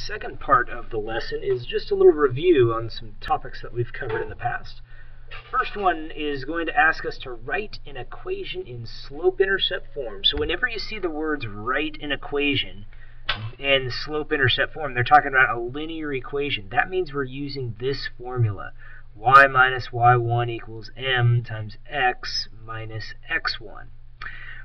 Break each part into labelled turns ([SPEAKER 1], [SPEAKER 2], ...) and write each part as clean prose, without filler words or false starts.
[SPEAKER 1] second part of the lesson is just a little review on some topics that we've covered in the past. First one is going to ask us to write an equation in slope-intercept form. So whenever you see the words write an equation in slope-intercept form, they're talking about a linear equation. That means we're using this formula. Y minus y1 equals m times x minus x1.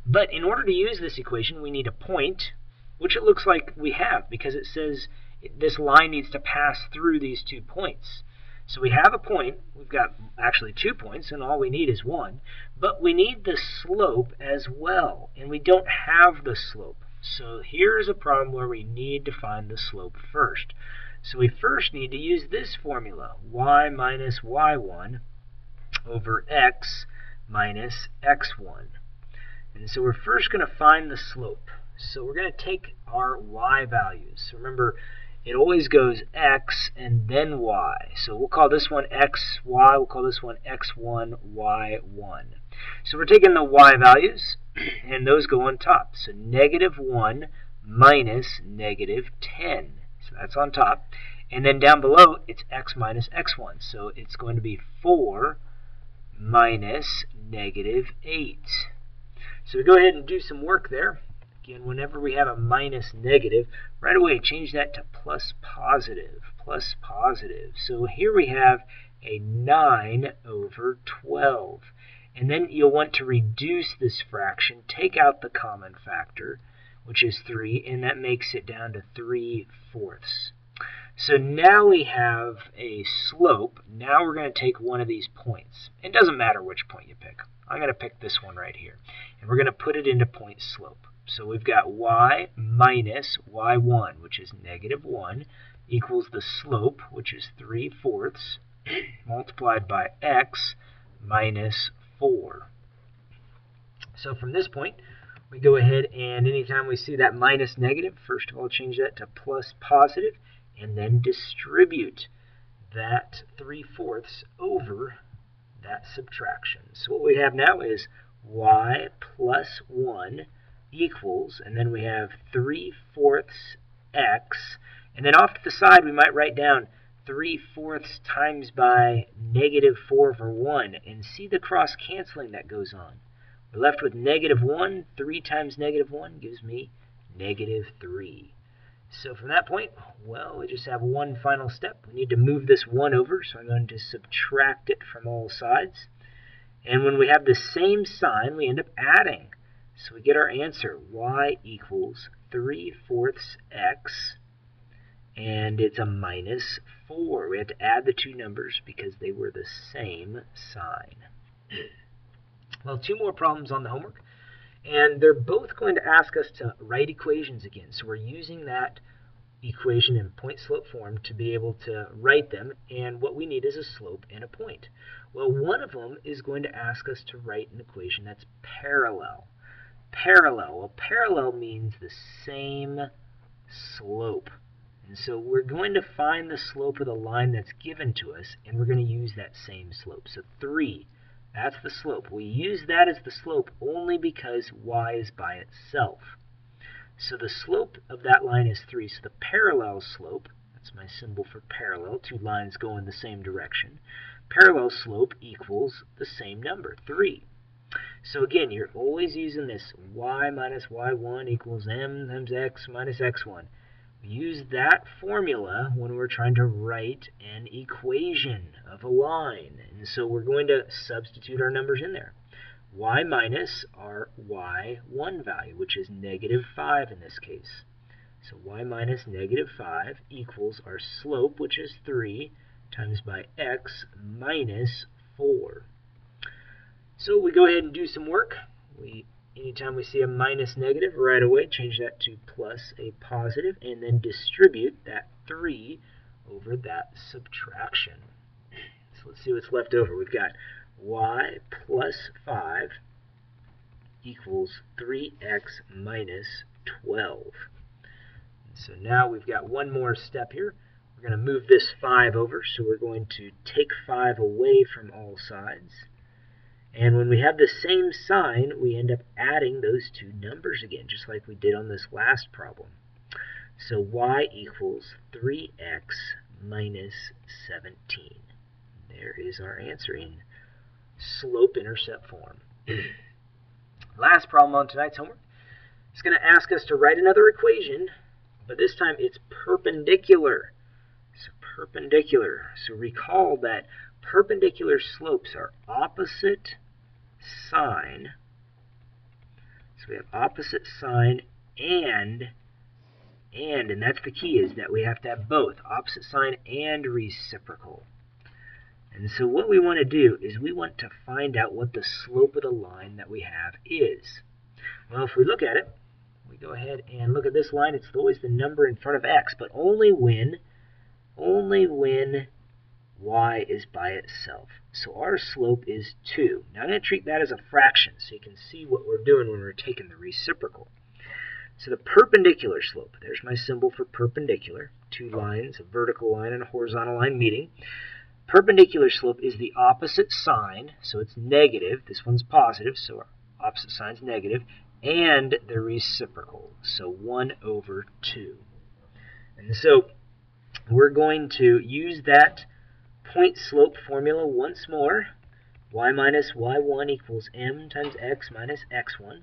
[SPEAKER 1] But in order to use this equation, we need a point, which it looks like we have because it says this line needs to pass through these 2 points. So we have a point. We've got actually 2 points, and all we need is 1. But we need the slope as well, and we don't have the slope. So here's a problem where we need to find the slope first. So we first need to use this formula, y minus y1 over x minus x1. And so we're first going to find the slope. So we're going to take our y values. So remember, it always goes x and then y. So we'll call this one x, y. We'll call this one x1, y1. So we're taking the y values, and those go on top. So negative 1 minus negative 10. So that's on top. And then down below, it's x minus x1. So it's going to be 4 minus negative 8. So we go ahead and do some work there. Again, whenever we have a minus negative, right away change that to plus positive, plus positive. So here we have a 9 over 12. And then you'll want to reduce this fraction, take out the common factor, which is 3, and that makes it down to 3/4. So now we have a slope. Now we're going to take one of these points. It doesn't matter which point you pick. I'm going to pick this one right here. And we're going to put it into point slope. So we've got y minus y1, which is negative 1, equals the slope, which is 3/4, multiplied by x minus 4. So from this point, we go ahead and anytime we see that minus negative, first of all change that to plus positive, and then distribute that 3/4 over that subtraction. So what we have now is y plus 1 equals, and then we have 3/4 x, and then off to the side we might write down 3/4 times by negative 4 over 1, and see the cross canceling that goes on. We're left with negative 1. 3 times negative 1 gives me negative 3. So from that point, well, we just have one final step. We need to move this 1 over, so I'm going to subtract it from all sides. And when we have the same sign, we end up adding. So we get our answer, y equals 3/4 x, and it's a minus 4. We had to add the 2 numbers because they were the same sign. Well, 2 more problems on the homework, and they're both going to ask us to write equations again. So we're using that equation in point-slope form to be able to write them, and what we need is a slope and a point. Well, one of them is going to ask us to write an equation that's parallel. Parallel. Well, parallel means the same slope. And so we're going to find the slope of the line that's given to us, and we're going to use that same slope. So 3, that's the slope. We use that as the slope only because y is by itself. So the slope of that line is 3. So the parallel slope, that's my symbol for parallel, 2 lines go in the same direction. Parallel slope equals the same number, 3. So again, you're always using this y minus y1 equals m times x minus x1. We use that formula when we're trying to write an equation of a line. And so we're going to substitute our numbers in there. Y minus our y1 value, which is negative 5 in this case. So y minus negative 5 equals our slope, which is 3, times by x minus 4. So we go ahead and do some work. Anytime we see a minus negative, right away change that to plus a positive, and then distribute that 3 over that subtraction. So let's see what's left over. We've got y plus 5 equals 3x minus 12. So now we've got one more step here. We're going to move this 5 over, so we're going to take 5 away from all sides. And when we have the same sign, we end up adding those 2 numbers again, just like we did on this last problem. So y equals 3x minus 17. There is our answer in slope-intercept form. Last problem on tonight's homework. It's going to ask us to write another equation, but this time it's perpendicular. So perpendicular. So recall that perpendicular slopes are opposite sine. So we have opposite sine and that's the key, is that we have to have both, opposite sine and reciprocal. And so what we want to do is we want to find out what the slope of the line that we have is. Well, if we look at it, we go ahead and look at this line. It's always the number in front of x, but only when y is by itself. So our slope is 2. Now I'm going to treat that as a fraction so you can see what we're doing when we're taking the reciprocal. So the perpendicular slope, there's my symbol for perpendicular. Two lines, a vertical line and a horizontal line meeting. Perpendicular slope is the opposite sign, so it's negative. This one's positive, so our opposite sign is negative. And the reciprocal, so 1 over 2. And so we're going to use that point slope formula once more. Y minus y1 equals m times x minus x1.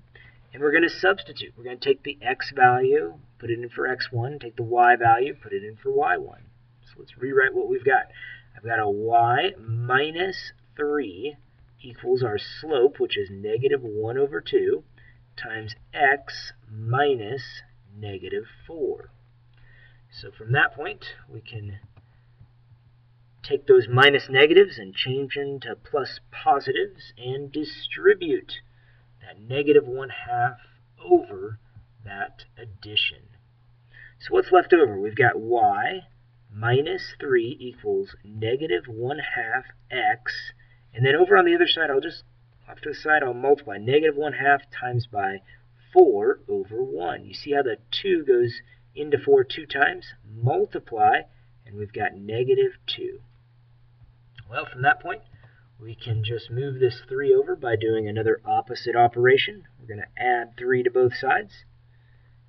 [SPEAKER 1] And we're going to substitute. We're going to take the x value, put it in for x1, take the y value, put it in for y1. So let's rewrite what we've got. I've got a y minus 3 equals our slope, which is negative 1 over 2, times x minus negative 4. So from that point, we can take those minus negatives and change into plus positives and distribute that negative 1/2 over that addition. So what's left over? We've got y minus 3 equals negative 1/2 x. And then over on the other side, off to the side, I'll multiply negative 1/2 times by 4 over 1. You see how the 2 goes into 4 2 times? Multiply, and we've got negative 2. Well, from that point, we can just move this 3 over by doing another opposite operation. We're going to add 3 to both sides.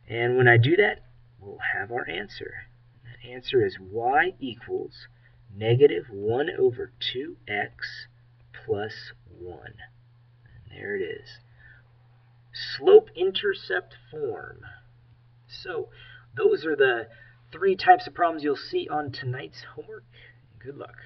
[SPEAKER 1] And when I do that, we'll have our answer. That answer is y equals negative 1 over 2x plus 1. And there it is. Slope-intercept form. So those are the 3 types of problems you'll see on tonight's homework. Good luck.